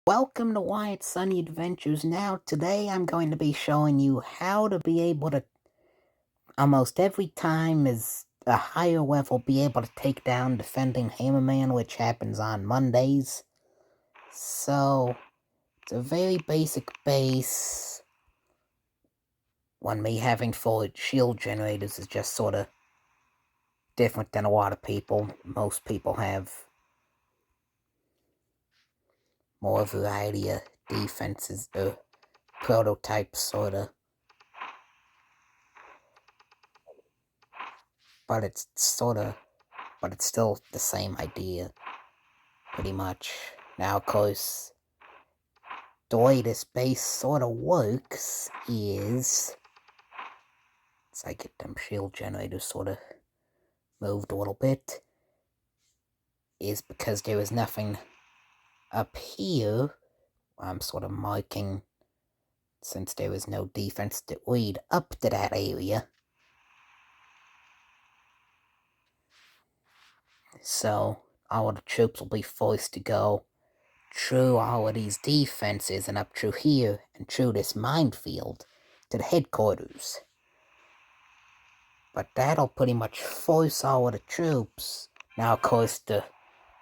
Welcome to Wyatt's Sunny Adventures. Now, today I'm going to be showing you how to be able to, almost every time as a higher level, be able to take down defending Hammerman, which happens on Mondays. So, it's a very basic base. When me having full shield generators is just sort of different than a lot of people. Most people have more variety of defenses, or prototypes, sort of. But it's still the same idea, pretty much. Now, of course, the way this base sort of works is, as I get them shield generators sort of moved a little bit, is because there is nothing up here. I'm sort of marking, since there is no defense to lead up to that area. So, all of the troops will be forced to go through all of these defenses and up through here and through this minefield to the headquarters. But that'll pretty much force all of the troops. Now, of course, the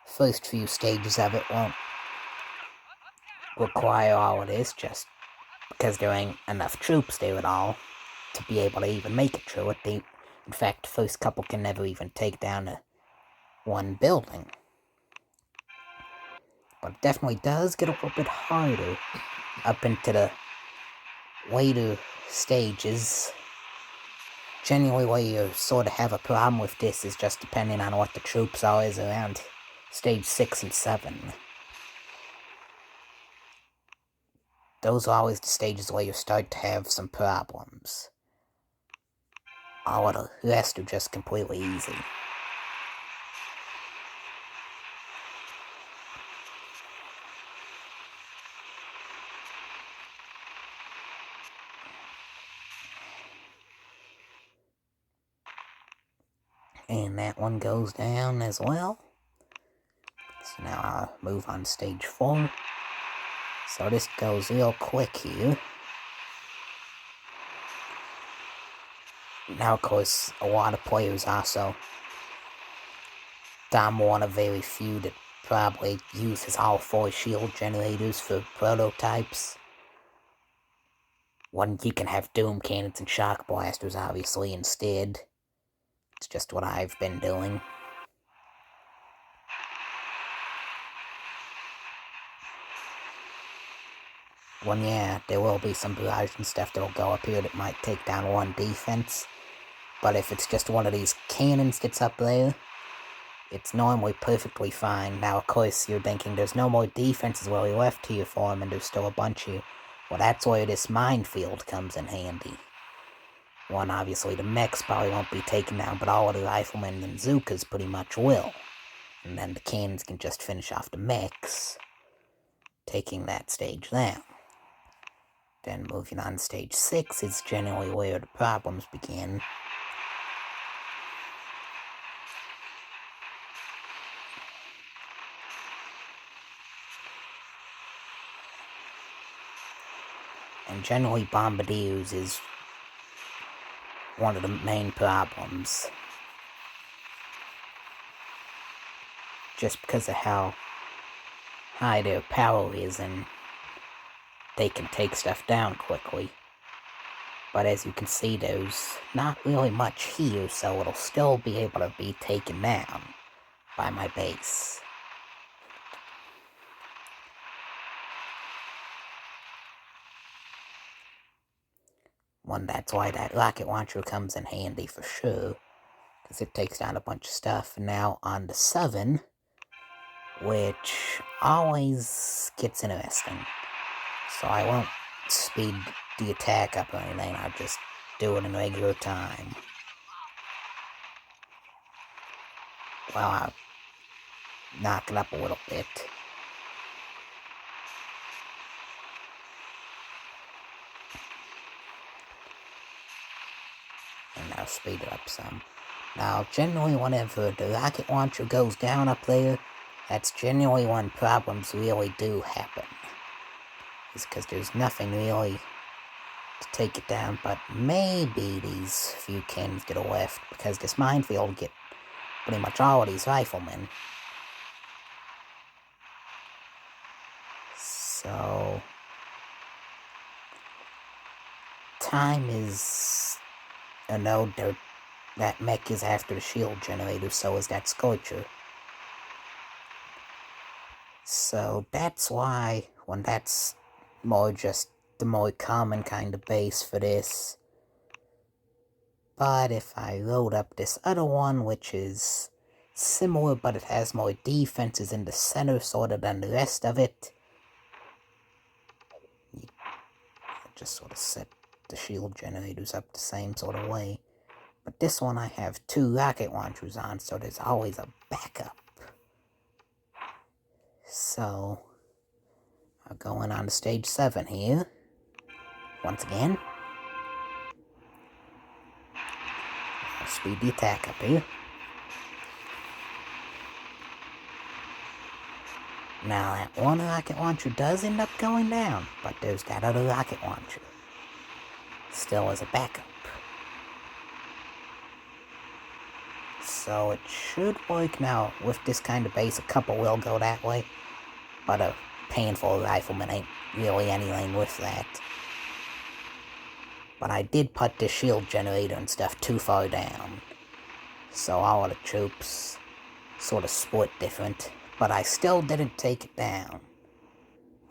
first few stages of it won't require all of this, just because there ain't enough troops there at all to be able to even make it through it. In fact, the first couple can never even take down one building. But it definitely does get a little bit harder up into the later stages. Generally, where you sort of have a problem with this is just depending on what the troops are, is around stage 6 and 7. Those are always the stages where you start to have some problems. All of the rest are just completely easy. And that one goes down as well. So now I'll move on to stage 4. So this goes real quick here. Now, of course, a lot of players also. I'm one of very few that probably uses all 4 shield generators for prototypes. One, you can have doom cannons and shock blasters, obviously, instead. It's just what I've been doing. Well, yeah, there will be some barrage and stuff that'll go up here that might take down one defense. But if it's just one of these cannons that's up there, it's normally perfectly fine. Now, of course, you're thinking there's no more defenses where we left here for them, and there's still a bunch here. Well, that's where this minefield comes in handy. One, obviously, the mechs probably won't be taken down, but all of the riflemen and Zookas pretty much will. And then the cannons can just finish off the mechs, taking that stage down. Then moving on to stage 6 is generally where the problems begin. And generally, bombardiers is one of the main problems. Just because of how high their power is, and they can take stuff down quickly. But as you can see, there's not really much here, so it'll still be able to be taken down by my base. One, that's why that rocket launcher comes in handy for sure, because it takes down a bunch of stuff. And now on to 7, which always gets interesting. So I won't speed the attack up or anything, I'll just do it in regular time. Well, I'll knock it up a little bit. And I'll speed it up some. Now, generally whenever the rocket launcher goes down up there, that's generally when problems really do happen. is because there's nothing really to take it down, but maybe these few cannons get a left, because this minefield get pretty much all of these riflemen. So time is a node. That mech is after the shield generator, so is that Scorcher. So that's why, when that's more just the more common kind of base for this. But if I load up this other one, which is similar, but it has more defenses in the center sort of than the rest of it, you just sort of set the shield generators up the same sort of way. But this one I have 2 rocket launchers on, so there's always a backup. So I'm going on to stage 7 here. Once again, I'll speed the attack up here. Now that one rocket launcher does end up going down, but there's that other rocket launcher. Still as a backup. So it should work. Now, with this kind of base, a couple will go that way, but a painful rifleman ain't really anything with that. But I did put the shield generator and stuff too far down, so all of the troops sort of split different, but I still didn't take it down.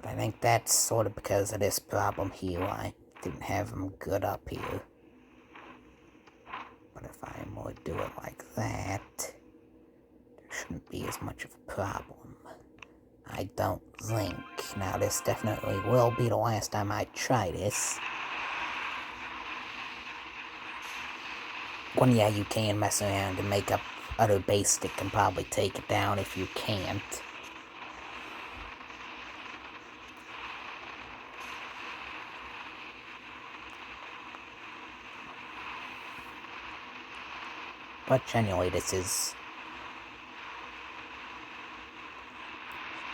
But I think that's sort of because of this problem here. I didn't have them good up here. But if I would do it like that, there shouldn't be as much of a problem. I don't think. Now, this definitely will be the last time I try this. Well, yeah, you can mess around and make up other base that can probably take it down if you can't. But generally, this is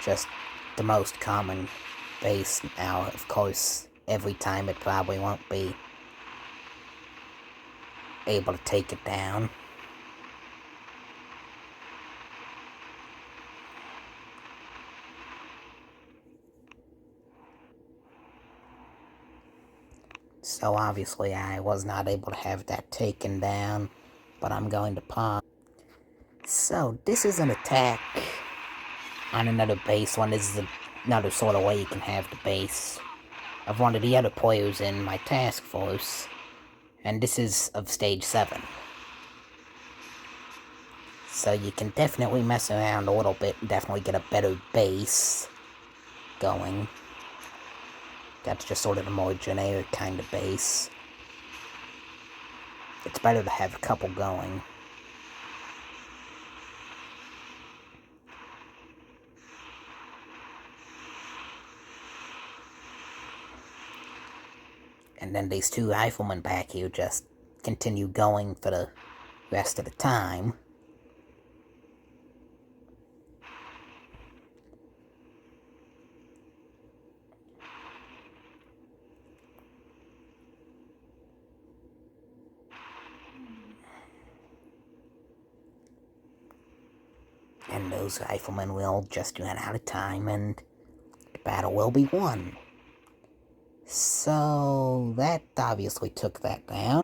just the most common base now. Of course, every time it probably won't be able to take it down. So obviously I was not able to have that taken down, but I'm going to pause. So this is an attack on another base one. This is another sort of way you can have the base of one of the other players in my task force, and this is of stage 7. So you can definitely mess around a little bit and definitely get a better base going. That's just sort of the more generic kind of base. It's better to have a couple going. And then these 2 riflemen back here just continue going for the rest of the time. And those riflemen will just run out of time, and the battle will be won. So that obviously took that down.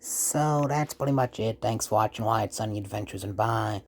So that's pretty much it. Thanks for watching Wyatt Sunny Adventures, and bye.